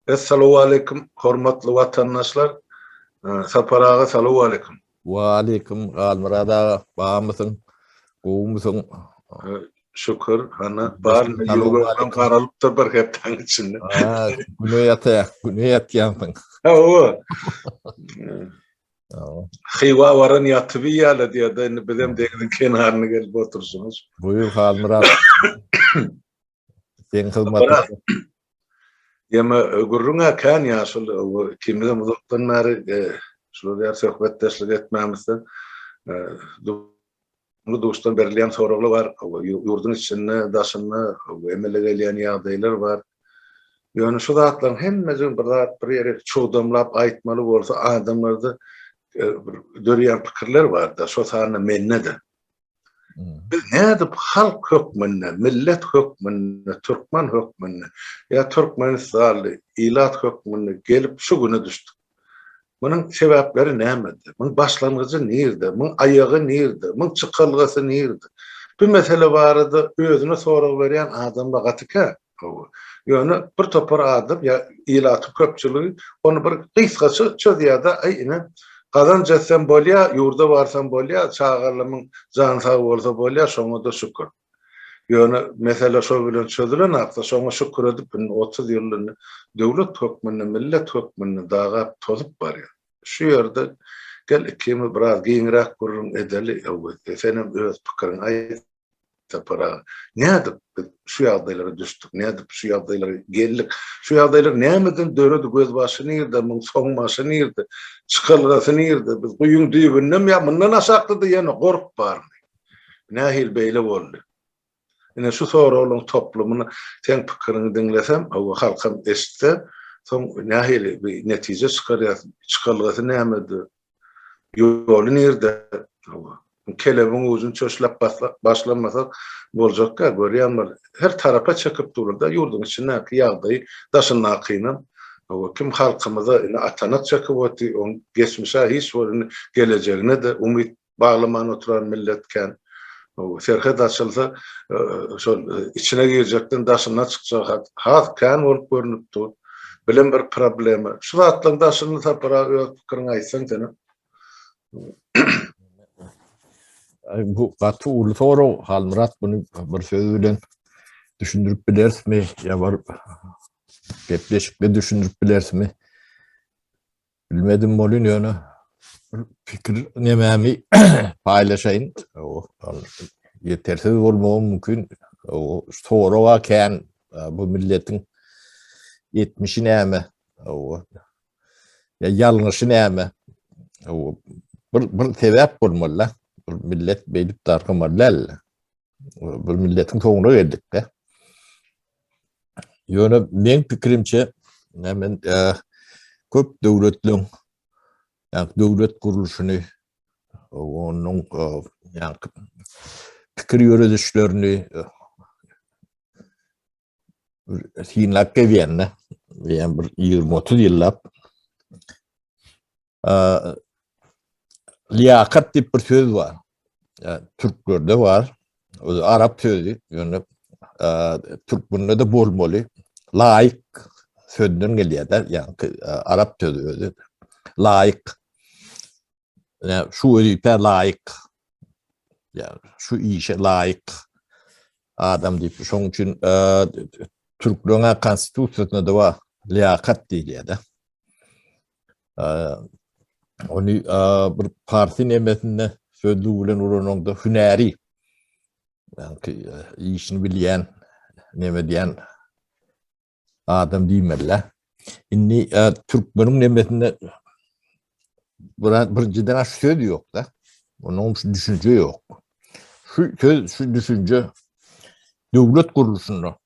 Assalamu alaykum hormatly watandaşlar. Saparaga salamu alaykum. Waalaikum almurada bağımısın, kovmuşsun. Şükür hana bar yugo karalıptır bir hepten içinde. Günü yatyansın. O. Xiwa varan yatıbı yala diye de bizim denizin kenarına gelip otursunuz. Buyur almurada. Sen hizmet. Yema gurrunga kan ya şol kimde muzaktanları şol sohbetleşlik etmemizden bunu dosttan berilýän soraglar var. Yurdun içinde, daşında, emele gelýän ýagdaýlar var. Ýöne şu zatlaryň hemmesi bir ýere çoğdamlap aýtmaly bolsa adamlarda dörýän pikirler var da, şo sany menne de. Biz nädip halk hökmünde, millet hökmünde, Türkmen hökmünde, ya Türkmenistan ilat hökmünde gelip şu güne düşdük. Bunun sebäpleri nämedi? Bunun başlangıcı nerede? Bunun ayağı nerede? Bunun çıkılgası nerede? Bir mesele barada özüne sorag berýän adamla gatyka. Ýöne bir topar adam ya ilaty köpçüligi onu bir gysgaça çözýärde aýyna gazan jetsem bolýa, ýurda barsam bolýa, çağırlymyň jany sag bolsa bolýa, şoňa da şükür. Ýöne mesele şo bilen çözülen aksa şoňa şükür edip 30 ýylyny döwlet hökmüne, millet hökmüne dagap tozup barýar. Şu ýerde gel ikimi biraz giňrak gurrun edeli, senem öz pikirin aýta para. Nädip şu ýagdaýlara düşdük, nädip şu ýagdaýlara geldik, şu ýagdaýlar nämeden döredi göz başy nirde, muň soň başy nirde, çykylgasy nirde, biz guýun düýbünden ýa mundan aşakdy ýene gork bar. Nähil beýle boldy. Ine şu soraglaryň toplumyny sen pikirini dinlesem, halkam eşitse, soň nähil bir netije çykarýar, çykylgasy nämedi, ýoly nirde, kelebiň uzun çöşlep başlamasak boljakka görýänler. Her tarapa çekyp durur da ýurdun içindäki ýagdaý daşyna akynan. Kim halkymyza atanak çekyp otdy, on geçmişe hiç bolan gelejegine de umyt baglaman oturan milletken. Serhet açylsa şol içine girjekden daşyna çykjak hat kan bolup görnüpdi. Bilen bir problemi. Şu zatlaryň daşyny tapara öz pikirini aýtsaň sene. Bu katı ulu soru Halmurat bunu bir söz bilen düşündürüp bilersmi? Ya var gepleşikle düşündürüp bilersmi? Bilmedim bolun ýöne fikir nememi paylaşayın. O yetersiz bolmagy mümkin. O soru waken bu milletin 70'i näme? O ya ýalňyşy näme? O bir sebäp bolmaly. Millet beýdip dargamalylar. Bir milletin soňuna geldik de. Ýöne men pikirimçe hemen köp döwletliň ýa döwlet gurulşyny onuň ýa pikir ýöredişlerini hinlap gelýänne ýa bir 20-30 ýyllap liyakat diýip bir söz var. Türklerde var. O Arap sözü. Ýöne Türk da bolmaly. Laýyk sözünden gelýär de, ýani Arap sözü özü. Laýyk. Ýa şu öýpe laýyk. Ýa şu işe laýyk adam diýip şoň üçin Türkleriň konstitusiýasynda da var. Liyakat diýilýär de. Onu bir parti nemesinde sözlü bilen uranyňda hünäri. Yani işini bilýän, neme diýen adam diýmeler. Inni Türkmeniň nemesinde bir jiden şu söz ýok da. Onuň şu düşünje ýok. Şu söz, şu düşünje döwlet gurulşunda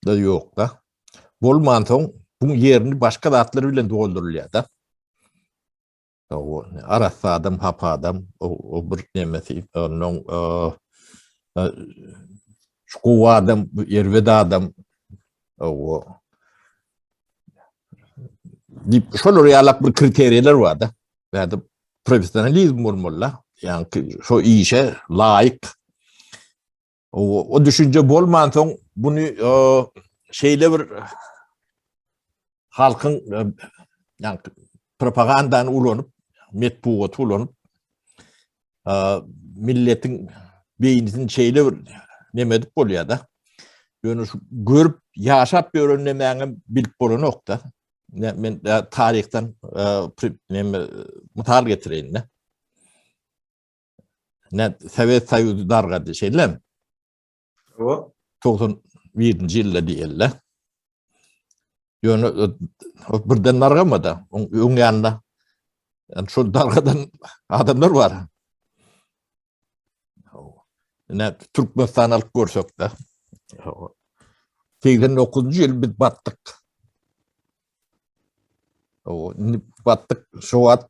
da ýok da. Bolman soň bu ýerini başga zatlar bilen doldurulýar da. O aras adam, hap adam, o bir nemesi, onun şuku adam, yervede adam, o şol realak bir kriteriýeler var da. Bäde professionalizm bolmaly. Yani şu işe layık. O düşünce bolman soň buny şeyle bir halkın yani propagandanı ulanıp, metbuatı ulanıp, milletin beyninin şeyle nemedip oluyor da. Yani görüp yaşap bir öğrenmeğini bilip boru nokta. Ben tarihten mutal getireyim ne. Ne Sovet Soyuzu dargadı şeyle mi? O 91. yılda diyelim. Yani birden dargama da. Onun yanında. Yani şu dargadan adamlar var. Ne Türkmenistan alıp görsek de. 89. yıl biz battık. Battık. Şu an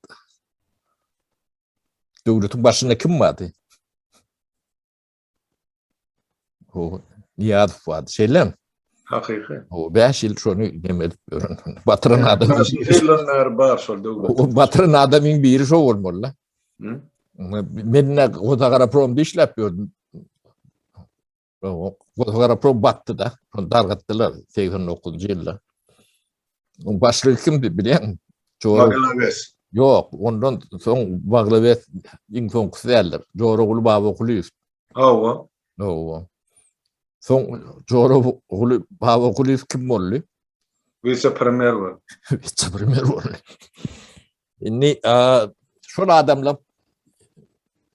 devletin başında kim vardı? O Niyazi vardı. Şeyler mi? hakiki. O 5 yıl şunu demedik. Batıran adam. Filmler var şol döwlet. O batıran adamın biri şu olmalı. Hı? Ben Kodagara Prom'da işlep gördüm. Kodagara Prom battı da. Dargattılar 89. yılda. Başlığı kimdi biliyor musun? Maglaves. Yok. Ondan son Baglavet son kısalarlar. Jorogulu Baba Kuluyuz. Hawa. Son Jorogulu Baba Kuluyuz kim oldu? Vice premier var. Primer oldu. Şimdi şu adamlar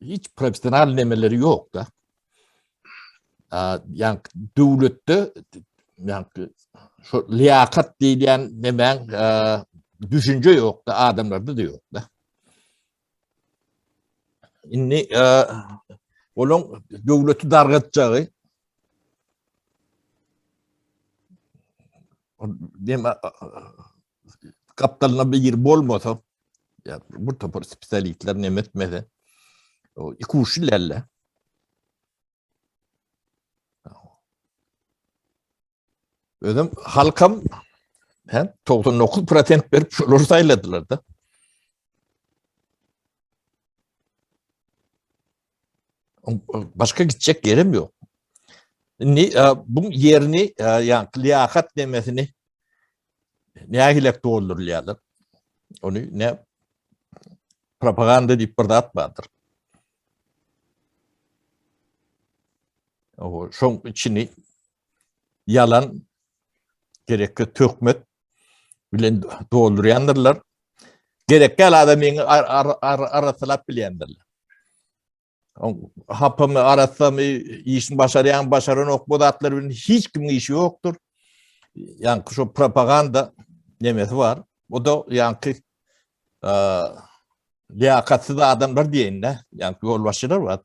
hiç profesyonel nemeleri yok da. Yani devlette yani şu liyakat diyen nemen düşünce yok da adamlarda da yok da. Şimdi onun devleti dargatacağı kaptanına bir yer bolmasa ya bu topar spesialistler nemetmedi. O iki uşilerle ödüm halkam 99% verip şolur sayladılar da. Başka gidecek yerim yok. Bu yerini yani liyakat demesini ne ahilek doldururlar. Onu ne propaganda deyip burada atmadır. O şun içini yalan gerekli tökmet bilen dolduruyanlarlar. Gerekli adamın arasılap bilendirler. Hapımı arasam işin başaran ok bu datların hiç kimin işi yoktur. Yani şu propaganda demesi var. O da yani liyakatsız adamlar diyen ne? Yani yolbaşılar var.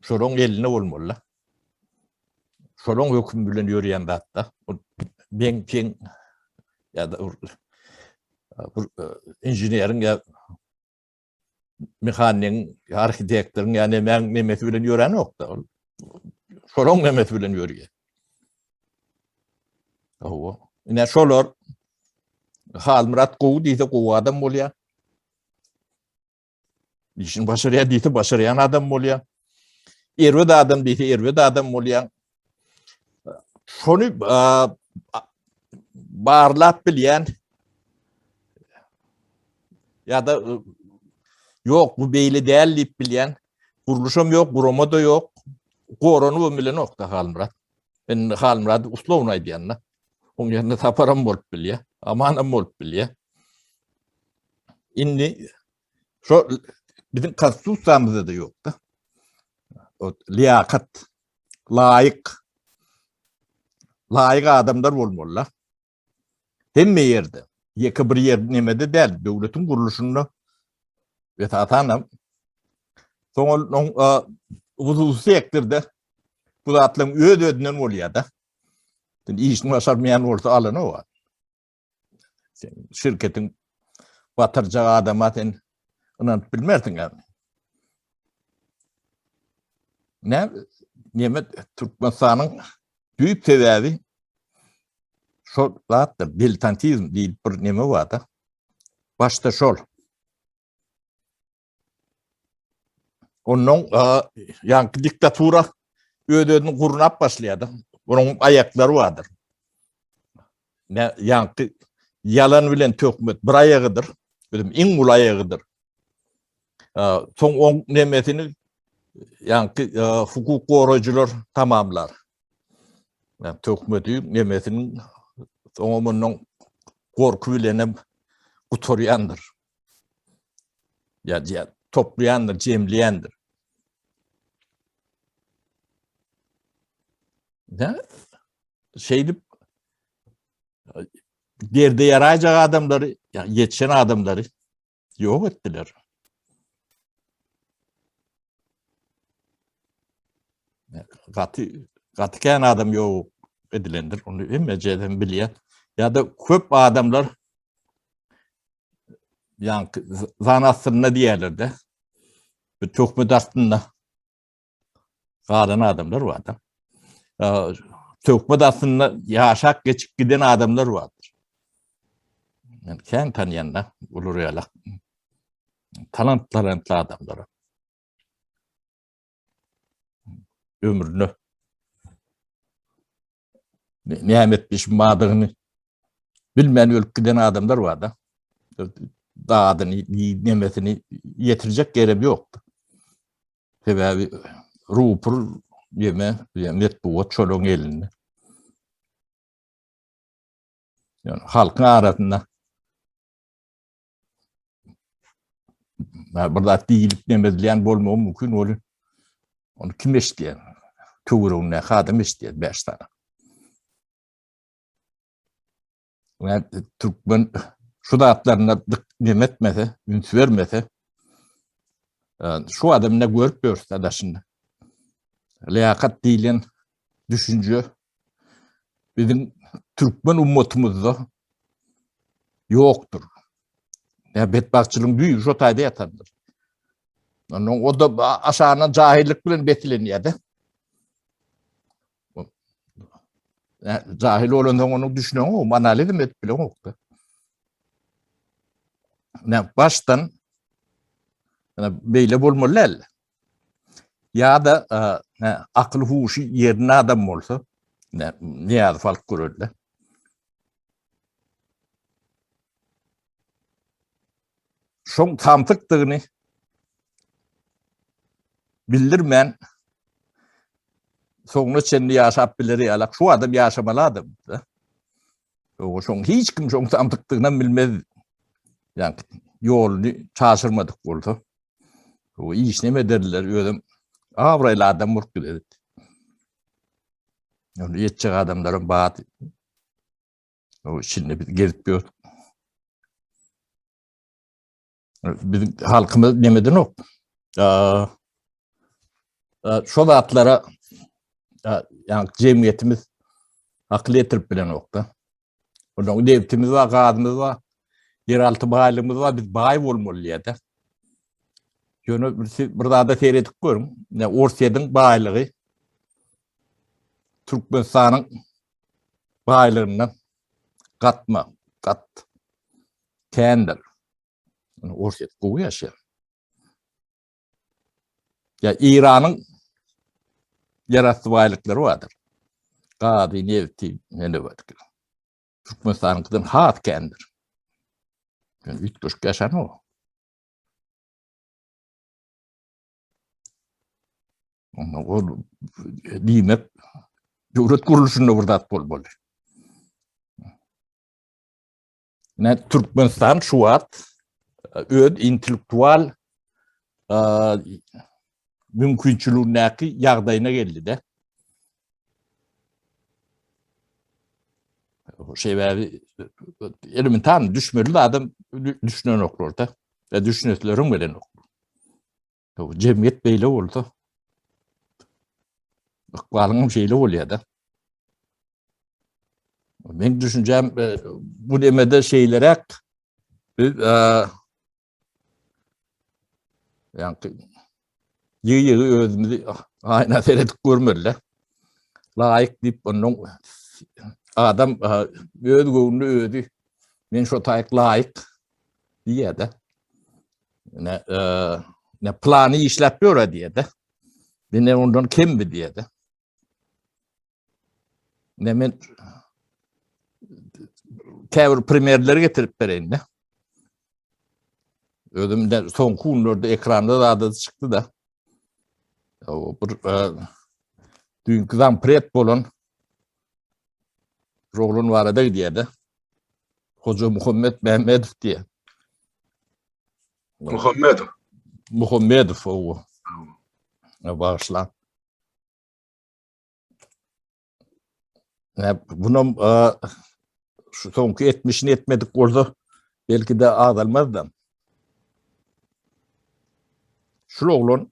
Şoron eline olmalı. Şoron hüküm bilen yürüyen de hatta. Ben ya da injinerin ya mekanin, arhitektörün yani Mehmet bilen yürüyen yok da. Şoron Mehmet bilen yürüyen. Yine şolor Halmurat kovu deyse kovu adam oluyor. İşin başarıya deyse başarayan adam oluyor. Erve de adam deyse erve de adam oluyor. Şunu bağırlap bilen ya da yok bu beyli değerleyip bilen kuruluşum yok, kuruma da yok. Koronu bilen yok da Halmurat. Ben Halmurat uslovuna diyenler. Onun yerine taparam bolup biliyor. Amanam bolup biliyor. Şimdi şu bizim konstitusiyamızda da yok da. O liyakat, layık adamlar olmalılar. Hem yerde, yaka bir yer nemede değil, devletin kuruluşunu ve tatanım. Sonra hususi sektirde bu da atlım ödediğinden oluyor da. Şimdi işin başarmayan orta alanı var. Şirketin batıracağı adama sen onu bilmezsin yani. Ne? Türkmenistan'ın büyük sebebi şu zaten diletantizm değil bir neme var da. Başta şol. Onun yani diktatura ödediğini kurunap başlayadı. Bunun ayakları vardır. ne yankı yalan bilen tökmet bir ayağıdır. Bilim in ul ayağıdır. Son on nemetini yankı hukuk korucular tamamlar. Yani tökmeti nemetinin onun korku bilenem kutoryandır. Ya toplayandır, cemleyendir. Ne? Şeydi derde yarayacak adamları, yetişen adamları yok ettiler. Katıken adam yok edilendir. Onu emeceden biliyor. Ya da köp adamlar yani zanatsırına diğerlerde çok müdassında kadın adamlar vardı. Çok müdassında yaşak geçip giden adamlar vardır. Yani kendi tanıyanlar olur ya. Talantlı adamlar. Ömrünü nimetmiş madığını bilmeyen ölüp giden adamlar vardı. Dağını, nimetini yetirecek yeri yoktu. Sebebi ruhpur yeme, metbuat çolun elinde. Yani halkın arasında burada değilip nemezleyen bolmamı mümkün olur. Onu kim isteyen? Tuğruğun ne kadar isteyen 5 tane. Yani Türkmen şu dağıtlarına nimetmese, üns vermese, şu adam ne görüp görse adaşında. Liyakat değilen düşünce bizim Türkmen ummatimizde yoktur. Ya bedbahtçılığın büyüğü şu tayda yatandır. O da aşağına cahillik bilen betileniyordu. Yani cahil olandan onu düşünüyor mu? Manali de met bile yoktu. Yani baştan yani böyle bulmalı. Ya da akıl huşu yerine adam olsa ne yazı fark görürler. Şun tamtıktığını bildirmeyen sonra kendi yaşap bileri alak. Şu adam yaşamalı adam. O şun hiç kim şun tamtıktığından bilmez. Yani yolunu şaşırmadık oldu. O iş ne mi derler öyle avrayla adam vurdu dedi. Yani yetecek adamların baatı. O şimdi biz gelip bizim halkımız nemeden o. Şu dağıtlara yani cemiyetimiz akıl yetirip bilen nokta. Onun devletimiz var, gazımız var, yeraltı bağlılığımız var, biz bağ olmalıyız. Yani burada da seyrettik görüm. Orsiye'nin bağlılığı Türkmenistan'ın bağlılığından kat kendir. Yani Orsiye'de kovu yaşıyor. Ya İran'ın yarattığı bağlılıkları vardır. Gazı, nefti, ne var? Türkmenistan'ın kızın hat kendir. Yani 3 kuruş yaşanır o. O nimet devlet kuruluşunda burada bol. Ne Türkmenistan şu at öd intellektual mümkünçülüğündeki yağdayına geldi de. O şey böyle elimin tanrı düşmeli adam düşünen okul orada. Ve düşünüyorlarım böyle okul. O cemiyet böyle oldu. Akvalım şeyle oluyor da. Ben düşüneceğim bu demede şeylere yani yığı özümüzü aynen seyredip görmeliler. Layık deyip onun adam öz göğünlü ödü. Ben şu tayık layık diye de. Ne planı işletiyor diye de. Ben ondan kim mi diye de. Ne ben Käbir primerleri getirip bereyinde. Ödümden son kunlarda ekranda da adı çıktı da. O bir dünkü zampret bolan rolun var da diýdi. Hoca Muhammed Mehmedov diye. Muhammed. Muhammedov o. Bağışlan. Bunun şu sonki 70'ini etmedik orada belki de azalmaz da. Şu oğlan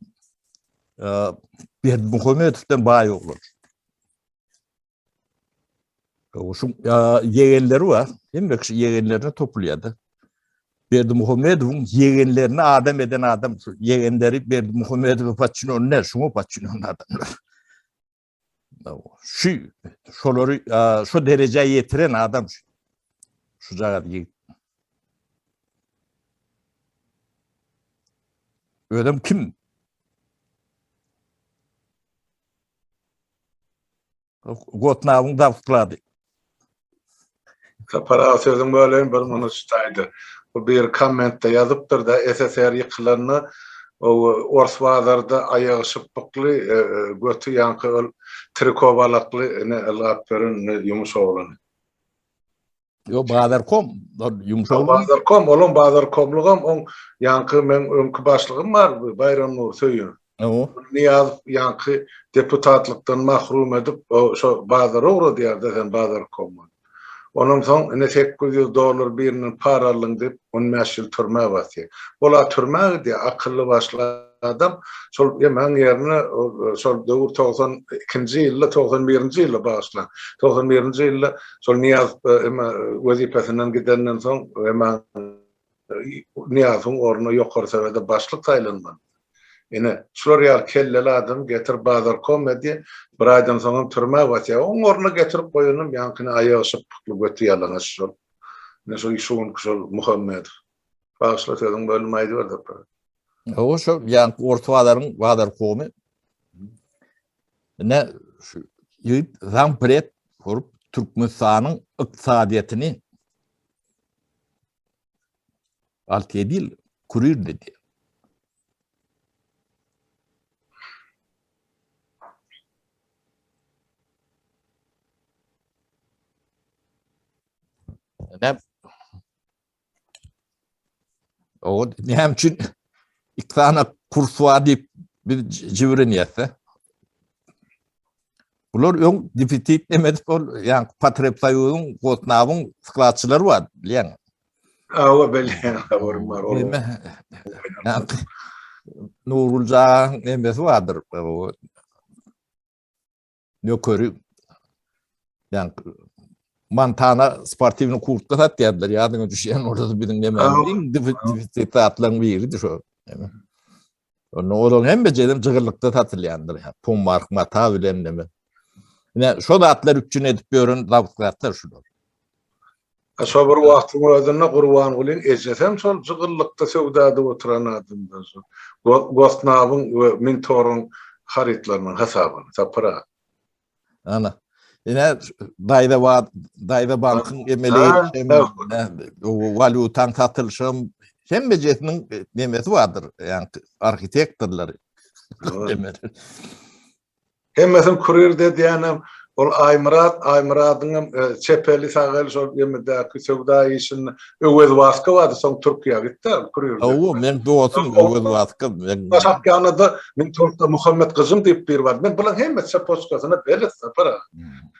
bir Muhammedov'dan bayi oğlan. Şu yeğenleri var. Hem de yeğenlerini toplayadı. Berdi Muhammedov'un yeğenlerini adam eden adam. Yeğenleri Berdi Muhammedov'u paçın ne? Şunu paçın adamlar. Şoları şu dereceye yetiren adam şu jaga ödem kim? Gotnavın davutladı. Para sözüm böyle bir monustaydı. Bu bir kommentte yazıptır da SSR yıkılarını Ors bazarda ayağı şıpıklı götü yankı trikovalaklı ne elgapların yumuş oğlanı. Yo Bazar.com yumuş oğlanı. Bazar.com olun Bazar.com'luğum on yankı men önkü başlığım var Bayram Nur söyüyor. Niyaz yankı deputatlıktan mahrum edip şu Bazar'a uğra diyardı sen Bazar.com'u. Onun son $800 birinin paralığın deyip 15 yıl türme basıyor. Ola türme diye akıllı başlı adam sol yemen yerine sol 92. yılda 91. yılda başlan. 91. yılda sol Niyaz vazifesinden gidenden son hemen Niyaz'ın ornu yukarı seviyede başlık sayılınman. Yine şuraya kelleli adam getir Bazar.com diye bir aydan sonra türme basıyor. Onun ornu getirip koyunum yankını ayağı sıpıklı götü yalanı şol. Ne şol işuğun şol Muhammed. Bağışla sözün bölümeydi var da. O şu yani ortavaların Bazar.com'u ne şu zampret kurup Türkmenistan'ın iktisadiyetini alt edil kurir dedi. Ne o hem için iki tane kurs var deyip bir civrin yetse. Bunlar ön defisit demedi. Yani Patrep Sayı'nın Gotnav'ın sıklatçıları var. Yani. Ama belli var. Nurulcağ'ın emesi vardır. Nökörü yani Montana sportivini kurtlatat dediler. Yadına düşen orada bir demeyin. Defisit atlan biridir o. Ne olur hem becerim cıgırlıkta tatılyandır. Pum mark mata bilemleme. Yani şu da atlar üçün edip görün lavuklatlar şudur. Aşağı bir vaxtın özüne kurban olayım. Ecesem sol cıgırlıkta sevdada oturan adımdan sonra. Gostnav'ın ve Mintor'un haritlarının hesabını tapıra. Ana. Yine Dayda Bank'ın emeli valutan satılışım hem becetinin nemesi vardır. Yani arkitektorları. Hem mesela kurir dedi yani ol Aymurad'ın çepeli sağıl şol yemedeki sevda işin öwez vaskı vardı son Türkiye gitti kurir. O men doğsun öwez vaskı. Başak yanında min Türk'te Muhammed kızım deyip bir var. Ben bulan hem seposkasına belet sapara.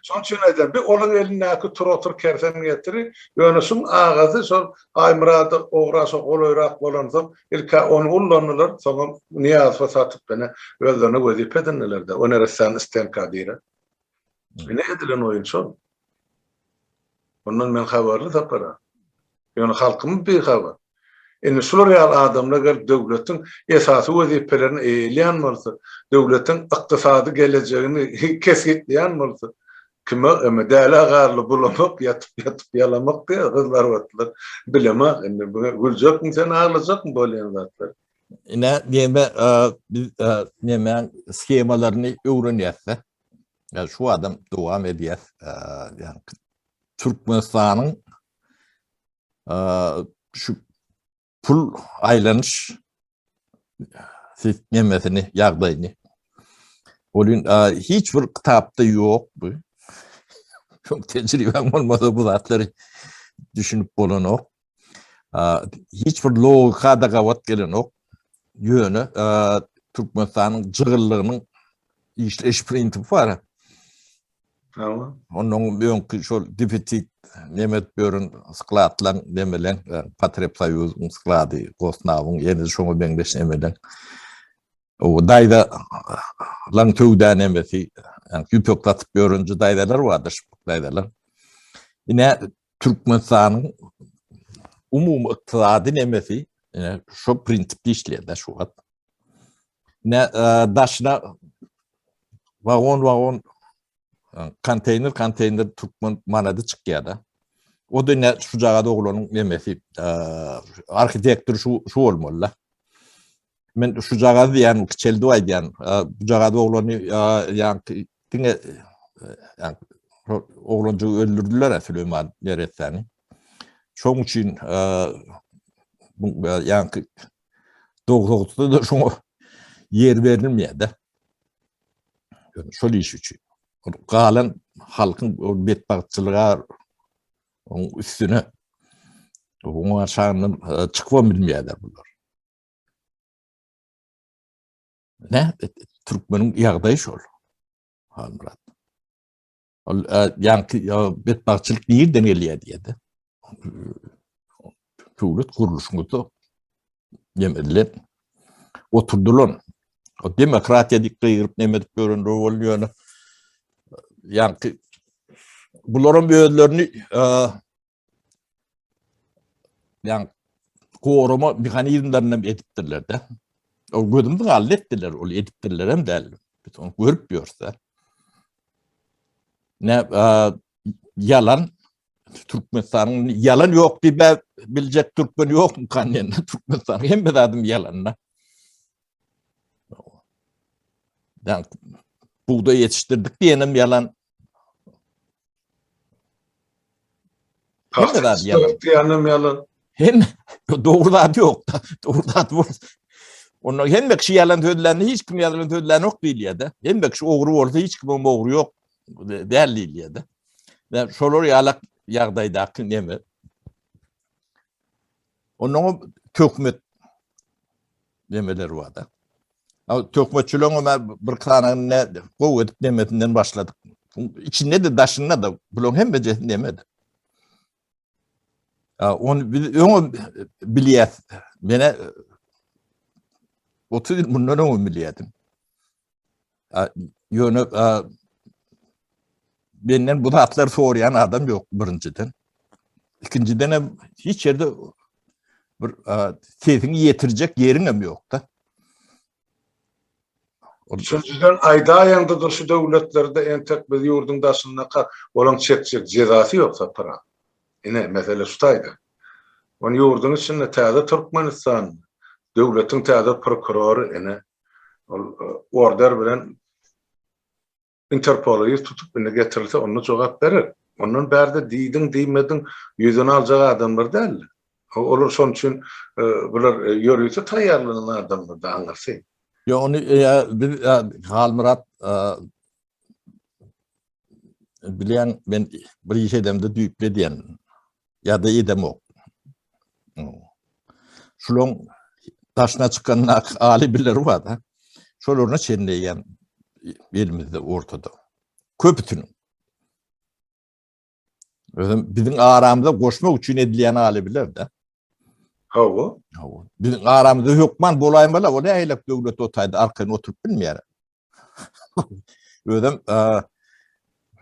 Son çüneyden bir onun elindeki tur kersen getiri. Yönüsün ağzı şol Aymurad oğrası oloyrak bolanzam ilka onu ullanırlar. Sonra Niyaz satıp bana öldüğünü vazifedenlerde. O neresen isten kadire. Ne edilen oyun son? Ondan men haberli tapara. Yani halkımın bir haber. Yani şuraya adamlar devletin esası vazifelerini eğleyen varsa, devletin iktisadı geleceğini kesitleyen varsa, kime değerli ağırlı bulamak, yatıp yalamak diye kızlar vatlar. Bilemek, gülecek mi sen ağırlayacak mı böyle vatlar? Neme skemalarını öğreniyse, yani şu adam devam ediyor. Yani Türkmenistan'ın şu pul aylanış sistemini, yağdayını. Onun hiçbir kitapta yok bu. Çok tecrübem olmadı bu zatları düşünüp bulun o. Hiçbir logika kavat gelen o. Yönü Türkmenistan'ın cığırlığının işleş printipi var. Tamam. Onun bir şu defisit Nemet Börün skladlan demelen Patrep Soyuz'un skladı Kosnav'ın yeni şonu bendeş demelen. O dayda lan tövden emesi yani yüpöklatıp görünce daydalar vardır daydalar. Yine Türkmenistan'ın umum iktisadın emesi yine şu prensipli işlerde şu an. Yine daşına vagon konteyner Türkmen manadı çıkıyor da. O da ne şu cagada oğlanın emesi architektür şu olmalı. Men şu cagada yani çeldi var yani bu cagada oğlanı yani dine yani oğlanca öldürdüler Süleyman Neretani. Şoň için yani doğrultuda da şoň yer verilmedi. Şol iş için. Galan halkın betbaqçılığa üstüne ona şanın çıkma bilmeyedi bunlar. Ne? Türkmenin yağdayı şol. Murat. Yani betbaqçılık nereden geliyor diyedi. Devlet kuruluşunda yemediler. Oturdular. O demokratiya dikkat Nemet Börün rolünü yani bunların böylelerini yani koruma mekanizmlarından ediptirler de. O gözümden hallettiler, o ediptirler hem de. Biz onu görüp diyorsa. Ne yalan Türkmenistan'ın yalan yok diye bilecek Türkmen yok mu kanyen Türkmenistan'ın hem de adım yalanla. Yani buğday yetiştirdik diyelim yalan. Hem de adım yalan. Diyelim yalan. Hem doğrudan yok. Doğrudan var. Onun hem de kişi yalan söylediğinde hiç kim yalan söylediğinde yok değil ya da. Hem de kişi oğru olsa hiç kim oğru yok. Değerli ya da. Ben şolar yalak yağdaydı akın yeme. Onun tökmet demeleri var da. Tökmetçülüğün Ömer bir kanalın ne kuvvet demetinden başladık. İçinde de daşında da bulun hem becetin demedi. Onu biliyet. Bana 30 yıl bundan onu biliyetim. Yönü benden bu hatları soruyan adam yok birinciden. İkinciden hiç yerde bir sesini yetirecek yerin yok da. Üçüncüden ayda ayanda da şu devletlerde en tek bir yurdun daşına olan çekecek cezası yoksa para. Yine mesele şutaydı. Onun yurdun içinde täze Türkmenistan devletin täze prokuroru yine order bilen Interpol'u tutup beni getirirse onu cevap verir. Onun berde diydin diýmedin yüzünü alacak adamlar değil. Olur son için bular yürüyse tayyarlanan adamlar da anlarsın. Ya onu bir Halmurat bilen ben bir şey demde düýükle diyen ya da edem ok. Şolong taşına çıkanlar ali bilir var da. Şoloruna çenleyen elimizde ortada. Köpütünün. Bizim aramızda koşmak için edilen ali bilir de. Hava. Bizim aramızda hükman bolayım bala o ne aylak devlet otaydı arkaya oturup bilmeyer. Ödem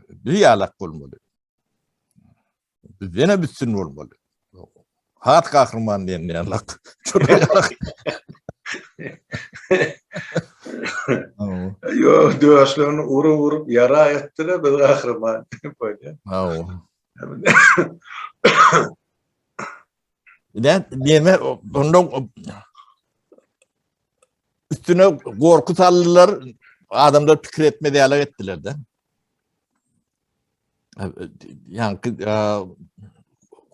bir yalak olmalı. Yine bitsin olmalı. Hat kahraman diyen yalak. Yo döşlerini vurup yara ettiler bir kahraman. Böyle. Diyeme ondan üstüne korku sallılar adamlar fikir etme diyalog ettiler de. Yani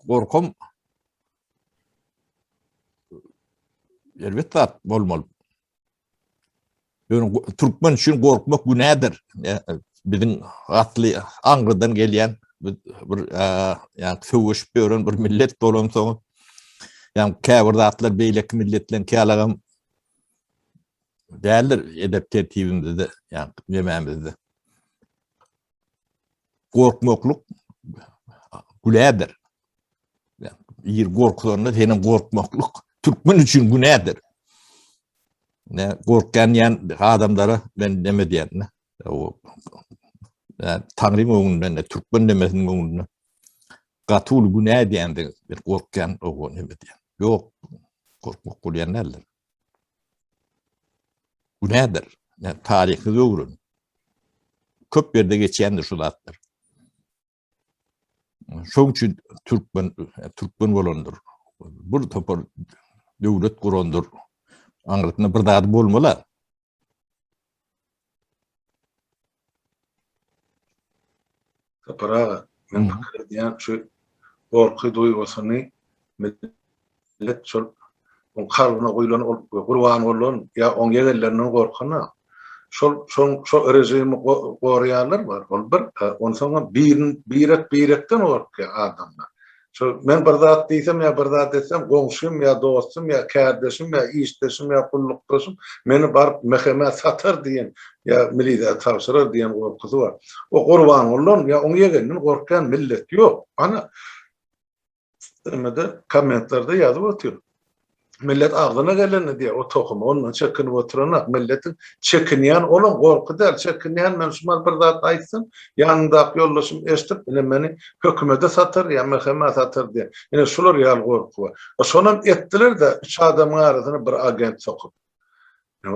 gorkum elbette bolmaly. Yani Türkmen üçün gorkmak günädir. Bizim atly Aňgydan gelýän bir yani söwüşip ýören bir millet bolan soň yani käbir atlar beýlek milletlen kälagam däldir edep tertibimizde de yani yemämizde. Gorkmakluk gülädir. Yani ýer gorksaňda senin gorkmakluk Türkmen üçün günädir. Ne gorkan ýan adamlara ben neme diýen. O yani Tanrı'nın önünde, Türkmen demesinin önünde gatul günah diýende bir gorkan o neme diýen. Yok, korkmak bolýanlar. Günädir. Yani tarihi öwrün. Köp ýerde geçýändir şu zatlar. Şoň üçin Türkmen bolandyr. Bir topar döwlet gurandyr. Aňyrytna bir zat bolmalar. Tapara men pikir diýen şu gorky duýgusyny millet şol kalbyna goýulan gurban bolan ýa oň ýerleriniň gorkana şol rejimi goraýarlar bar. Ol bir onsoň birekden gorkýar adamlar. Şol men bir zat diýsem ýa bir zat desem goňşum ýa dostum ýa kärdeşim ýa işdeşim ýa kullukdaşym meni baryp meheme satar diýen ýa milide tapşyrar diýen gorkusy bar. O gurban bolan ýa oň ýerlerinden gorkan millet ýok. Ana demede kommentlarda ýazyp otýar. Millet ağzına geleni diye o tohumu ondan çekinip oturanak milletin çekinýän olan gorky däl çekinýän men şumal bir zat aýtsyn ýanyndaky ýoldaşym eşitip meni hökümete satar ýa meheme satar diye. Ine şular ýal gorky bar. Şonam etdiler de üç adamyň arasyna bir agent sokup.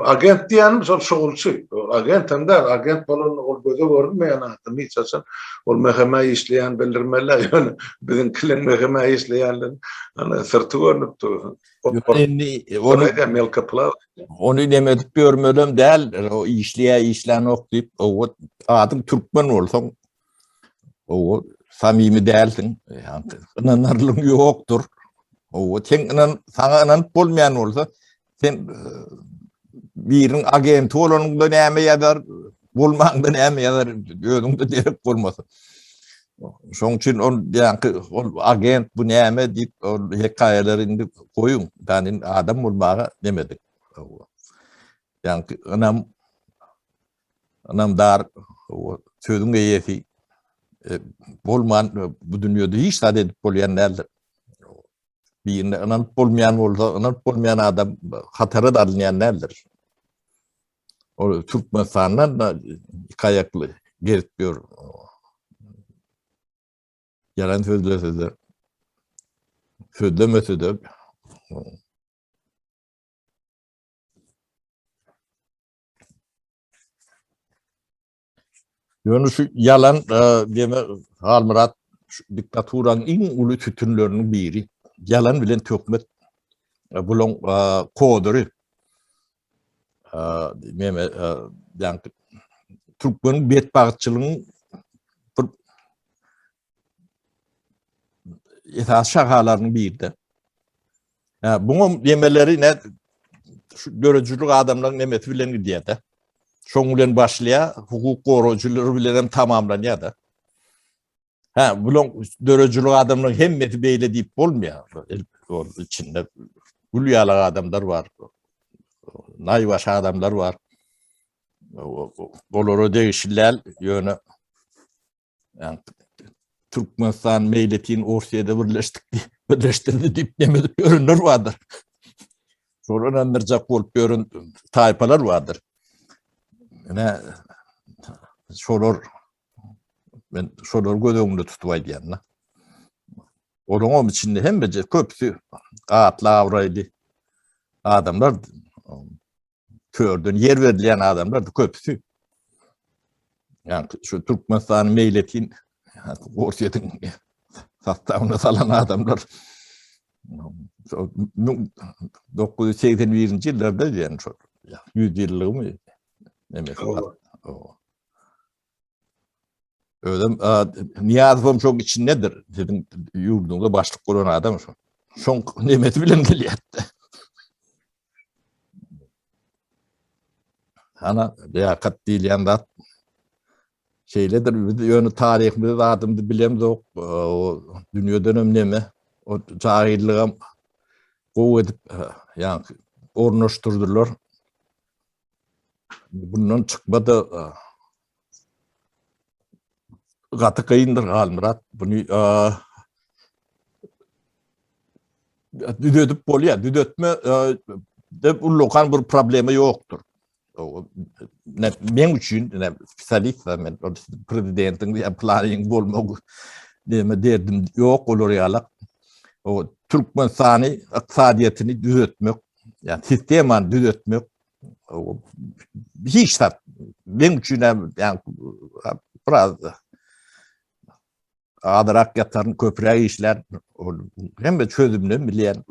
Agent diýenim şol şugulçy. Agent hem de agent bolan ol göze görünmeýän adam hiç açan ol meheme işleýän bildirmeler ýöne bizim kilen meheme işleýänler ana sırtı görünüp dur. Onu demedip görmedem däl o işleýän okdyp o adam Türkmen bolsaň o samimi dälsin ýani inanarlyk ýokdur. O sen saňa inanyp bolmaýan bolsa sen biriň agenti bolanyňda näme ýazar bolmaňda näme ýazar özüňde derek bolmasyn. Şoň üçin ol agent bu näme diýip ol hekaýelerini goýun. Bänin adam bolmagy demedik. Yani anam dar sözüň eýesi bolman bu dünýede hiç zat edip bolýanlar. Birine inanyp bolmaýan bolsa, inanyp bolmaýan adam hatara dalynýanlar. O Türkmenistandan da kayaklı geritmiyor. Yalan sözlese de söylemese de yani şu yalan deme Halmurat diktaturanın en ulu tütünlerinin biri. Yalan bilen tökmet bulun koduru. Yani Türkmenin betbağıtçılığının esas şakalarının biri. Bunun yemeleri ne? Görücülük adamların nemeti bilen gidiyor da. Şoň bilen başlaya hukuk goruculury bilen tamamlanýar da. Bulun görücülük adamların hemmeti beýle diýip bolmaýar. O içinde gülýaly adamlar var. Naýbaş adamlar var. Bolary degişler ýöne yani Türkmenistan meýletin Orsiýada birleşdirdi diýip demedi görünür vardır. Sonra anlarjak bolup görün taýpalar vardır. Ne ben şolar gözümde tutup diýen. Onun içinde hem de köpsü atla avraylı adamlar kördün yer verilen adamlar da köpsü. Yani şu Türkmenistan meyletin Orsiýadyň sastavına salan adamlar 1981-nji ýyllarda ýani şu 100 ýyllygymy demek. Ödüm Niyazım çok içindedir. Sizin yurdunuzda başlık kuran adam şu. Şon nimeti bilen gelýärdi. Ana liyakat diýil ýanda şeyledir, ýöne tarihimizde adımdy bilem zok. O dünýä dönemlemi, o cahilligam gowy edip ýani ornaşdyrdylar. Bundan çykmady gaty kıyındır Galmurat. Bunu düdötüp bolýar. Düdötme de ullokan bir problemi ýokdur. Men üçin spesialist men prezidentin planning bolmagy deme derdim ýok olur ýalak. O Türkmenistany ykdysadyetini düzeltmek, yani sistemany düzeltmek hiç şart. Men üçin yani biraz adarak yatarın köprüye işler hem de çözümünü bilen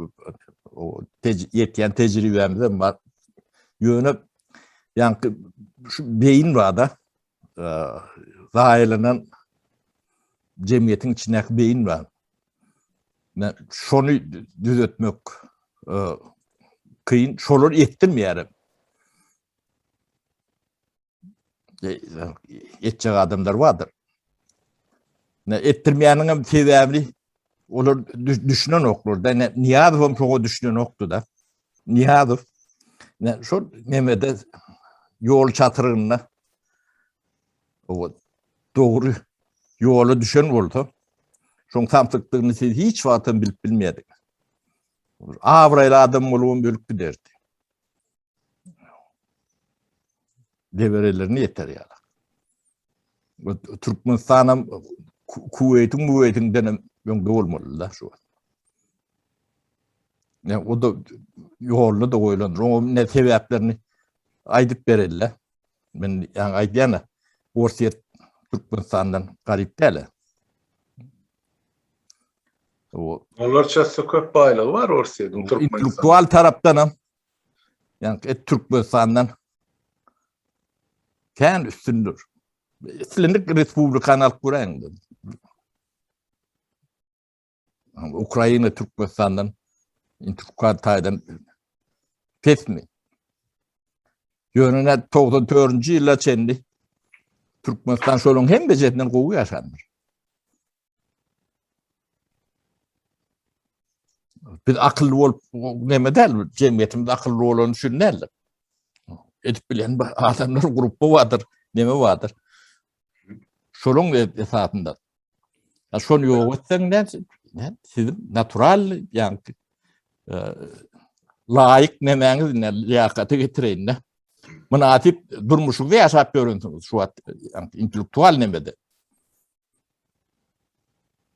o yetken tecrübemizde var. Yönü yani şu beyin var da zahirlenen cemiyetin içindeki beyin var. Yani şunu düzeltmek kıyın, şoları ettirmeyelim. Yetecek adamlar vardır. Ettirmeyenin sebäbini olar düşünen oklar da Niyazowam çok düşünen okdu da Niyazow şu nemede yol çatırını o doğru yolu düşen boldy. Şoň tamsykdygyny siz hiç wagtym bilip bilmedik. Awraýla adam bolup bölüp giderdi. Deverelerini yeter ýaly. Türkmenistanam Kuveytin denem yöngde olmalı da şu an. Yani o da yolunu da oylanır. O ne sebeplerini aydıp berelle. Ben yani aydiyana Orsiyet Türkmenistan'dan garip değil. Onlar çası köp baylığı var Orsiyet'in Türkmenistan'dan. İntelektüel taraftanım. Yani Türkmenistan'dan kendi üstündür. Silindik Respublikan halk kurayındır. Ukrayna Türkmenistan'dan Türkmenistany'dan pesmi. Yönüne 94. yıla çendi. Türkmenistan şolun hem becerinden gowy yaşanır. Biz akıllı olup neme del, cemiyetimizde akıllı olan düşünürler. Edip bilen adamlar grubu vardır, neme vardır. Şolun esasında. Ya şonu yok etsen ne? Sizin natural yani layık nemeğiniz ne liyakatı getireyin ne? Münasip durmuşunuzu yaşap görüntünüz şu an yani intelektüel nemede.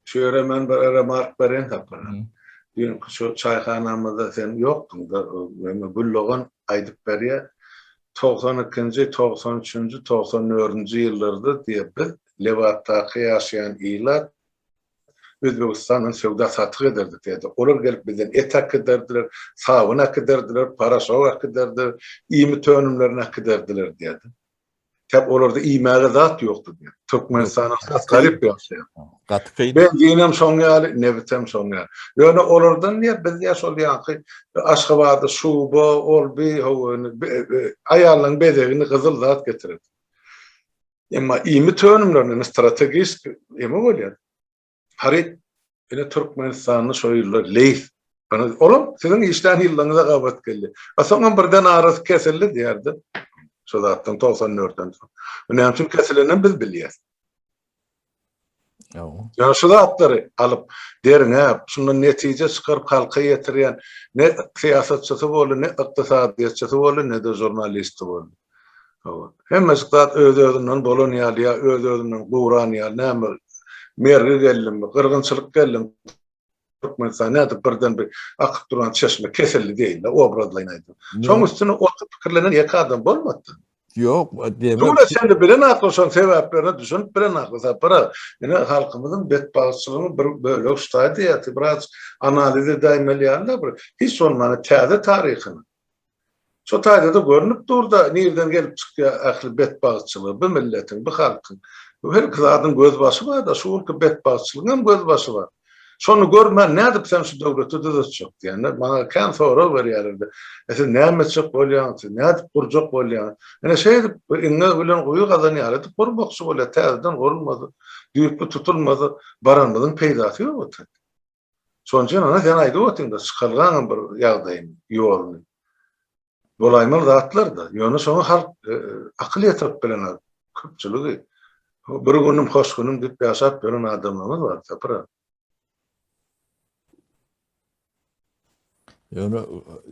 Şu hemen bir remark veren hakkında. Dün şu çayxanamızda sen yoktun da bulloğun aydıp beriye 92. 93. 94. yıllarda diye bir Levattaki yaşayan ilat Özbekistan'ın sövda satı ederdik dedi. Olur gelip bizden et hak ederdiler, savun hak ederdiler, paraşov hak ederdiler, iyimi tönümlerine hak ederdiler dedi. Tabi orada iyimeğe zat yoktu diye. Türkmenistan'ın garip yaşayan. Ben diyinem son yali, nevitem son yali. Yani oradan niye biz yaşol yankı Aşgabat'da şuba, olbi, ayarlan bedeğini kızıl zat getirir. Ama iyimi tönümlerine stratejist emi oluyor. Harit, yine Türkmenistan'ın şoyurlar, leyf. Oğlum, sizin işten yıllarınıza kabat geldi. Sonra birden arası kesildi diyerdi. Şu zaten 94'ten sonra. Önemli için kesilenen biz biliyoruz. Yani şu zatları alıp derin şundan netice çıkarıp halka getiriyen ne siyasetçisi olur, ne iktisadiyetçisi olur, ne de jurnalisti olur. Hem zat öz-özünden bolonyalya, öz-özünden Guraniyal, ne mergi geldim, kırgınçılık geldim. Türkmenistan näde birden bir akıp duran çeşme kesildi değil, obrazlaynaydı. Şoň üstüne oturup pikirlenen ýek adam bolmady. Yok, diýmem. Şoňda sen de bilen aklyşan sebäplerini düşünüp bilen aklysap bara, ýene halkymyzyň betbaşçylygyny bir bölek ustady ýa-da biraz analiz edäýmelýärler bir. Hiç olmany täze taryhyny. Şo taýda görünüp durda nerden gelip çykýar ahli betbaşçylygy bu milletin, bu halkyň. Her kızadın göz başı var da şuurki bet başçılığın göz başı var. Şonu görmen nädik sen şu döwleti düzeltjek diýende bana kan soraw berýärdi. Sen näme çyk bolýan, näde kurjak bolýan. Ene şeýdi inne bilen goýu gazanýar edi, gurbakçy bolýar, täzeden gorulmady, düýüpli tutulmady, barandyň peýdasy ýok. Şonçan ana sen aýdy otynda çykylgan bir ýagdaýym ýoluny. Bolaymaly zatlar da, ýöne şonu halk akyl ýetirip bilen köpçüligi. Bir günüm hoş günüm diýip ýaşap beren adamlar var, tapra.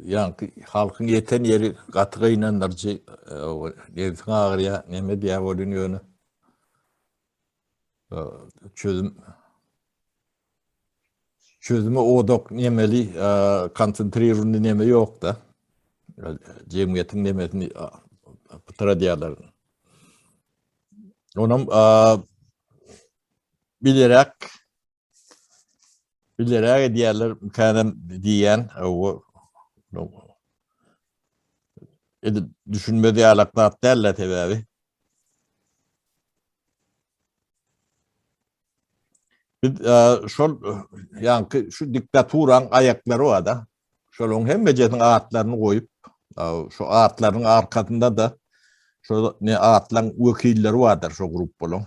Yani halkın yeten yeri katıga inanlarcı nevsin ağrıya neme diye olun yönü çözümü odok nemeli konsantrerunlu neme yok da cemiyetin nemesini pıtıra diyorlar. Onun bilerek diğerler mükemmel diyen o düşünme diyalaklar derler tabii abi. Yani şu diktaturan ayakları var da şolun hem mecetin ağıtlarını koyup şu ağıtların arkasında da şu ne ağıtların vekilleri vardır şu grup bulun.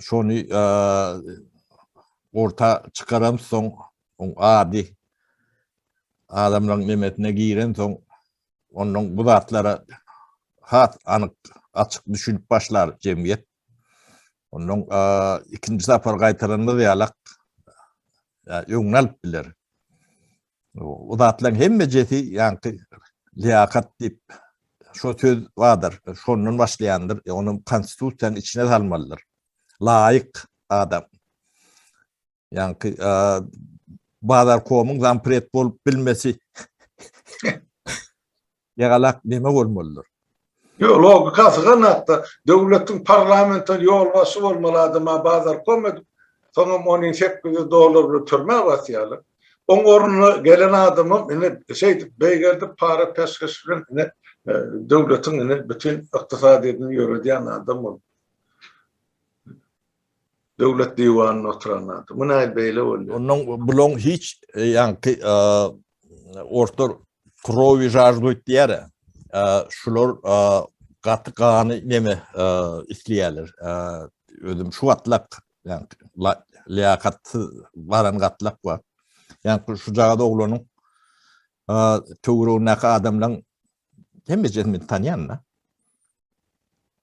Şunu orta çıkaram son adi adamların nimetine giren son onun bu zatlara hat anık açık düşünüp başlar cemiyet. Onun ikinci sefer kaytarında diyalak yönelip bilir. O zatların hem meceti yani liyakat deyip şu söz vardır. Şunun başlayandır. Onun konstitüsyanın içine salmalıdır. Layık adam. Yani bazar komun zampret bolup bilmesi yagalak neme bolmalıdır. Yo logikasy ganatta döwletiň parlamentin ýolbaşy bolmaly adyma bazar komed soňam onuň $800 türme wasýaly. Oň ornuny gelen adamym ine şeýdi beýgerde para peşkeş bilen döwletiň ine bütün ykdysadyny ýöredýän adam bol. Döwlet diýwanyna oturan adam. Bu näil beýle bolýar. Onun bulon hiç yani orta krowy jardyt diýär. Şular gaty gany neme isleýärler. Özüm şu atlak yani liýakaty baran gatlak var. Yani şu jagada oglanyň töwrüne adamlaryň hemmejen tanýanlar.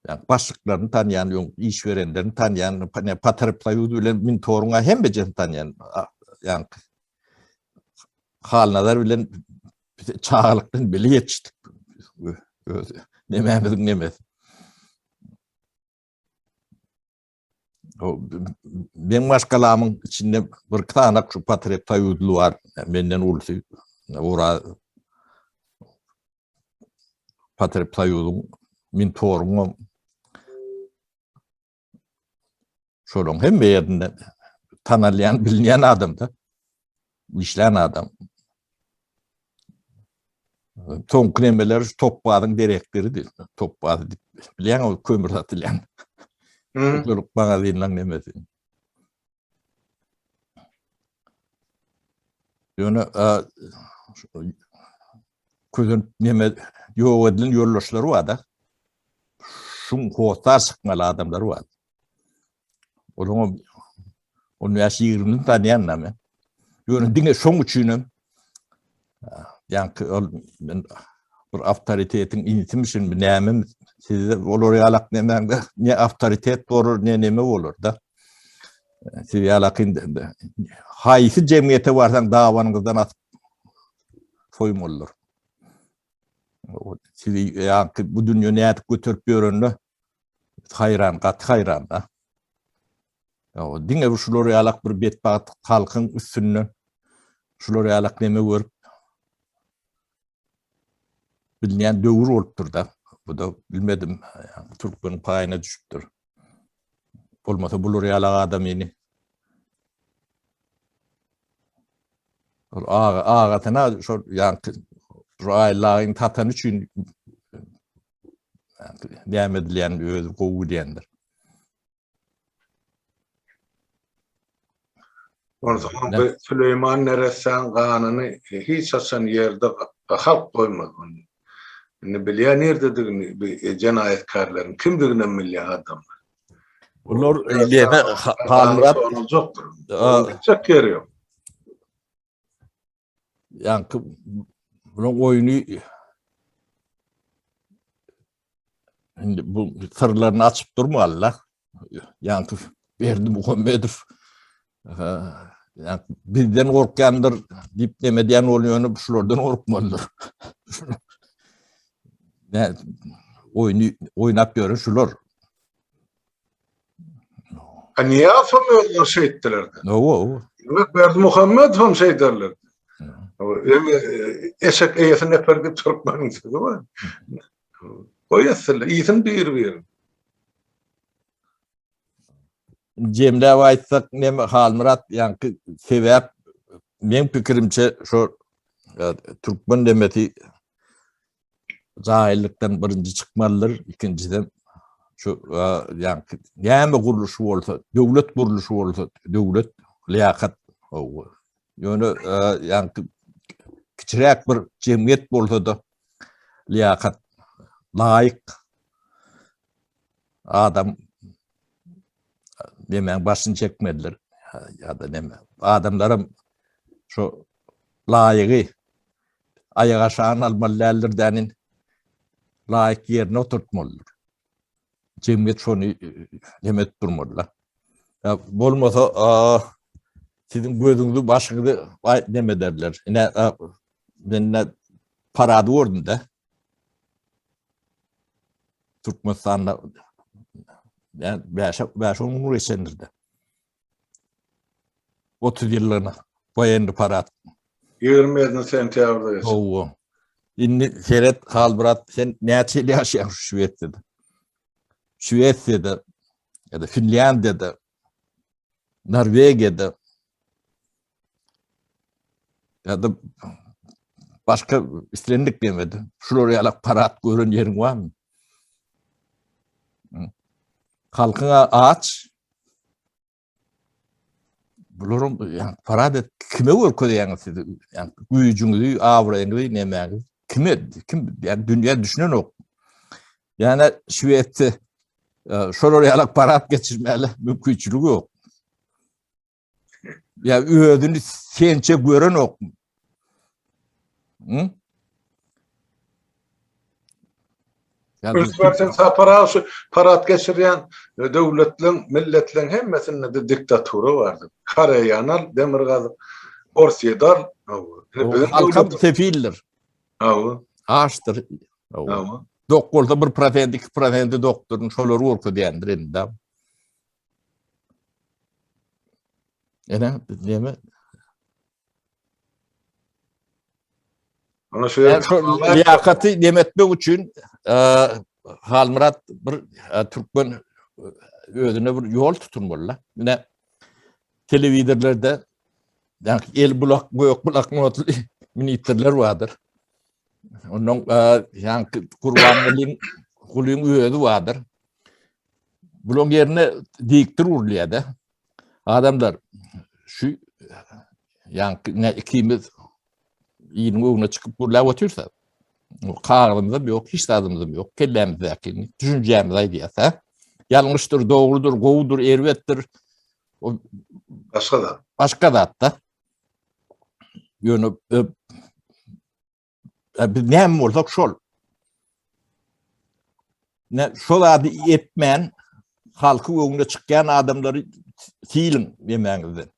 Yani başlıklarını tanıyan, işverenlerini tanıyan, patarıplayı bilen min toruna hemmejen tanıyan, yani halnalar bilen çağırlıktan bile yetiştik. Nemez. Ben başkalamın içinde bir tane şu patarıplayı var, benden ulusu, ora patarıplayı min toruna şolun hem yerinde tanılayan, bilinen adam da, işleyen adam. Son kremeler Topbağ'ın direkleridir. Topbağ'ı bilen o kömür satılan. Çocuk bana denilen nemesin. Yani közün neme yok edilen yollaşları var da şun kohtar sıkmalı adamları var. Onun yaşayırının tanıyan name. Yani dine şun üçünüm yani ben bir avtoritetin initim için bir nemem size olur yalak nemem de ne avtoritet olur ne neme olur da size yalakın haysi cemiyete varsan davanınızdan atıp soyum olur. Size yani bu dünya ne atıp götürüp görünlü hayran, kat hayran da. Dine bu şuları yalak bir betbaat halkın üstünü şuları yalak neme görüp bilinen dövür oluptur da. Bu da bilmedim. Yani, Türkmen'in payına düşüptür. Olmasa bulur yalak adam yeni. Ağatına şu yani raylarının tatan için devam edilen kovu diyendir. O zaman bu Süleyman Neresen kanını hiç açan yerde halk koymadı. Ne bilýän nerdedigini bir jenayetkarlaryň kimdiginden bilýän adam. Ular eýleme Halmurat jokdur. Aa. Çok görüyor. yankı bunun oyunu şimdi bu sırlarını açıp durma Allah. Yankı verdi Muhammedov. Yani bizden korkandır dip demediyen oluyor, şulardan korkmalıdır. Yani oyunu oynap görün şular. Niye afamıyorlar şehitlerdi? O. Bak verdi Muhammedov şehitlerdi. Eşek eyesini neferge Türkmen'in sözü var. Koyasın, iyisin bir. Cemde aytsak ne Halmurat yankı sebep benim fikrimçe şu Türkmen demeti cahillikten birinci çıkmalıdır, ikinciden şu yankı näme kuruluşu bolsa, devlet kuruluşu bolsa, devlet liyakat o. Yani yankı kiçirek bir cemiyet bolsa da liyakat layık adam demen başını çekmediler ya da neme. Adamlarım şu layığı ayak aşağına almalılardanin layık yerine oturtmalılar. Cemiyet şunu demet durmalılar. Ya bolmasa sizin gözünüzü başınızı deme derler. Yine ben paradı vurdum da Türkmenistan'da yani beş on resendirdi. 30 yıllığına boyandı parat. 27 sentyabrda yaşadı. Oo. İnni seyret Halmurat sen näçeli yaşayan Şüwetsiýede. Şüwetsiýede ya da Finlandiyada, Norvegiýada ya da başka istendik demedi. Şuraya ýalak parat görün ýeriň barmy? Halkyňa aç. Bularyň yani parat kime görkezýäňiz siz? Yani güýjüňizi, awraýyňyzy nämäňiz? Kim yani dünya düşünen ok. Yani Şüwetsiýe şuraya ýalak parat geçirmeli mümkinçiligi yok. Ya özünü sençe gören ok. Hı? Yani Üstversen parat geçirýän döwletliň, milletliň hemmesinde de diktatura bardy. Kara ýanal, demir gazy, Orsiýedar. halka sefildir. Awa. Açtır. Awa. Doktorda 1%, 2% doktorun şolary orku diýendir indi. Ene deme. Ana şu Liyakaty demetmek üçin Halmurat bir Türkmen özüne bir yol tutunmaly. Ine telewizorlarda yani el bulak, goýok bulak notly ministrler vardır. Onun yani Kurbanlyň Gulyň özü vardır. Bulun yerine diktir urlaýada. Adamlar şu yani ne ikimiz ýynyň öňüne çykyp burlap otursa, kagymyz ýok, hiç adamymyz ýok, kellämiz ýakyny, düşünjämiz aýdýasa, ýalňyşdyr, dogrudur, gowudur, erwetdir. O başga da hatda. Ýöne biz näme bolsak şol. Ne şol ady etmän halky öňüne çykýan adamlary silin demäňizdi.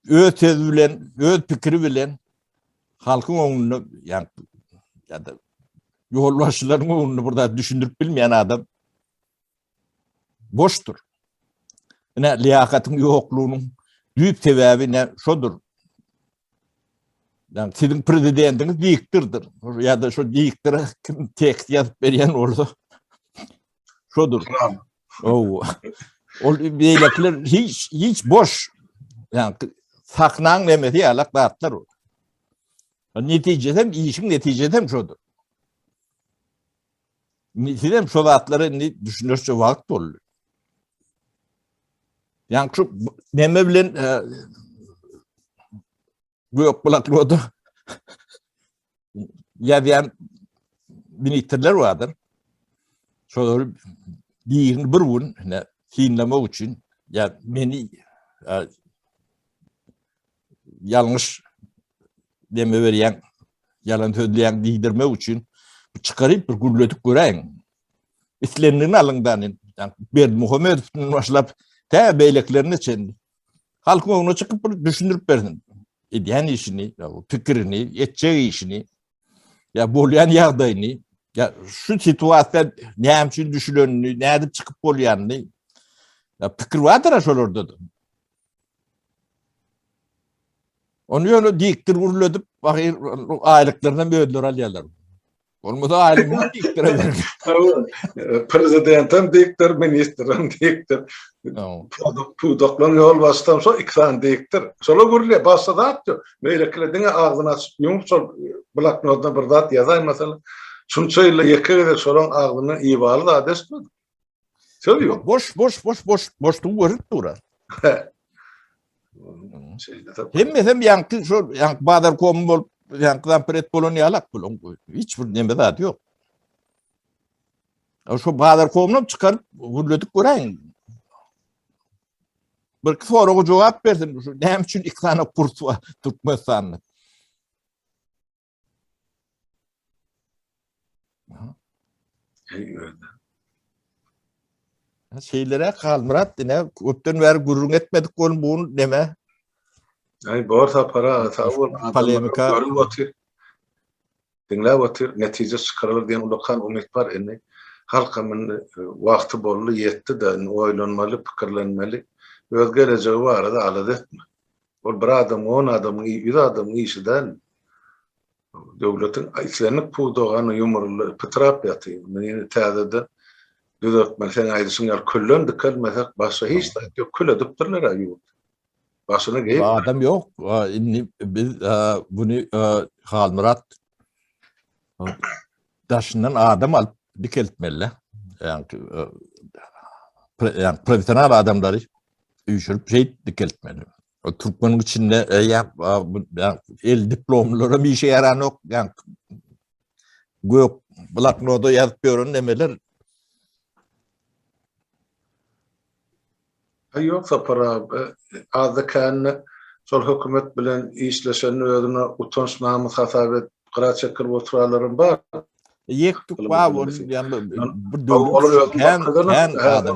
Öz sözü bilen, öz pikiri bilen halkyň öňüne ýa da ýolbaşçylaryň öňüne burada düşündirip bilmeýän adam boşdur. Ine liýakatyň ýoklugynyň düýp sebäbi ne şodur. Yani sizin prezidentiniz diktirdir. Ya da şu diktire kim tekst yazıp berýän bolsa şodur. O beýlekler hiç boş. Yani saknaň demedi ýalak batlar o. Netijedem işin netijedem şodur. Netijedem şu batlary düşünürçe wagt boldy. Yani şu neme bilen Göp bulaklıoda yazan ministrler vardır. Şoları diğerini bir gün hinleme için ya beni yanlış deme veren, yalan söyleyen değdirme için çıkarıp bir gürledik göreyim. İslenliğinin alından yani Berdi Muhammedov'un başlayıp te beyleklerini çendi. Halkın onu çıkıp düşündürüp verdin. Ediyen işini, fikrini, edeceği işini, ya bolyan yağdayını, ya şu situasyon ne için düşünönünü, ne edip çıkıp bolyanını, ya fikir vardır aşol orada da. Onu yönü diktir vuruluyorduk, bakayım aylıklarından bir ödülür alıyorlar. Olmadı aylığını diktir eder. Prezidentim diktir, ministrim diktir. Pudoklan yol bastam so iksan diktir. Sola gurle bassa da atıyor. Meylekledine ağzını açıp yum sol bloknotuna bir dat yazay mesela. Şunçayla yakıda solan ağzını iyi bağlı da adres mi? Söylüyor. Boş tuğurut durar. Hem yankı şu yankı badar komu bol yankıdan pret polonyalak bulun. Hiçbir neme de yok. Şu badar komunu çıkarıp vurladık göreyim. Bir soruğa cevap verdim. Ne için iki tane kurs var Türkmenistan'da? Şeylere kalmırat ne öpten ver gurrun etmedik oğlum bunu deme. Ay borsa para tavul Polemika görüp otur. Dinle otur netice çıkarılır diyen ulukan umut var eni. Halkımın vakti bollu yetti de oylanmalı, fikirlenmeli. Öz geleceği var da alet etme. O bir adam, 10 adam, 100 adam işiden devletin içlerini pudoğanı yumurlu pıtrap yatıyor. Yani tədədə düzeltme sen ayrısın ya küllen de kelmese başa hiç de yok kül ediptirler ayı. Başına geyip. Adam yok. Biz bunu Halmurat daşından adam alıp dikeltmeli. Yani profesyonel adamları uyuşurup şey dikeltmeli. O Türkmen'in içinde el diplomları bir işe yaran yok. Yani gök bloknoda yazıp görün demeler. Yoksa para azda kanını sol hükümet bilen işleşen ödüne utanç namı hasabet kıra çekir oturaların var. Yektuk var yani bu dövlük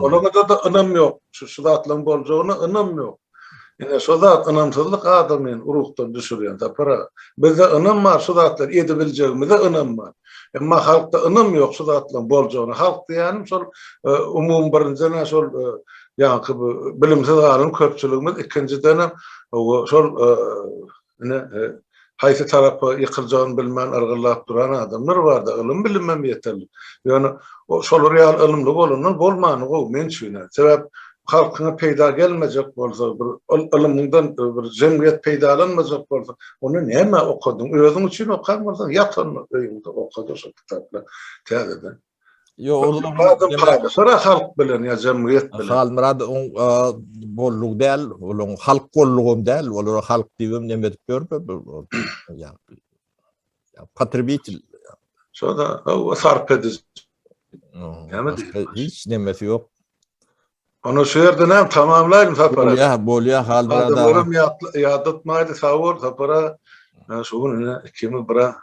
olamadı da önüm yok. Şu da atlım bolcuğuna önüm yok. Yani şu da önümsüzlük adamın ruhtan düşürüyor da para. Bizde önüm var şu da atlar edebileceğimiz de önüm var. Ama halkta önüm yok şu da atlım bolcuğuna. Halk diyelim sol umum birinciden sol yani bilimsiz alim köpçülüğümüz ikinciden o sol haysi tarafı yıkılacağını bilmeyen argılap duran adamlar vardı. Ilim bilinmem yeterli. Yani o sol real ilimli olunun bolmanı o mençüne. Sebep halkına peyda gelmeyecek bolsa bir ilimden bir cemiyet peydalanmayacak bolsa onu neme okudun? Özün için okanmasan yatan öyünde okudu şu kitapla. Tədədə. Yo oğlum sonra halk bilen ya cemiyet bilen. Halmurad bolluk değil, onun halk kolluğum değil, olur halk divim nemet görme ya patribitil. Sonra o sarp edici. Hiç nemeti yok. Onu şu yerden hem tamamlayayım sapara. Bolya Halmurad. Adamlarım yadıtmaydı savur sapara. Şunu kimi bıra.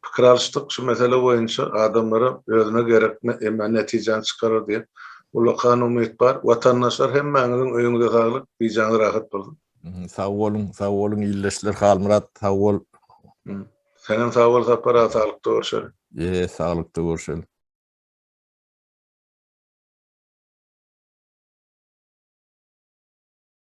Fikir alıştık şu mesele boyunca adamlara özüne gerekme neticen çıkarır diye. Ulukan umut var. Vatandaşlar hemmenizin öýüňize sağlyk, bijaňy rahat bolsun. Sağ olun illeşler Halmurat, sağ ol. Senem sağ ol sapara, sağlıkda görüşelim. Sağlıkda görüşelim.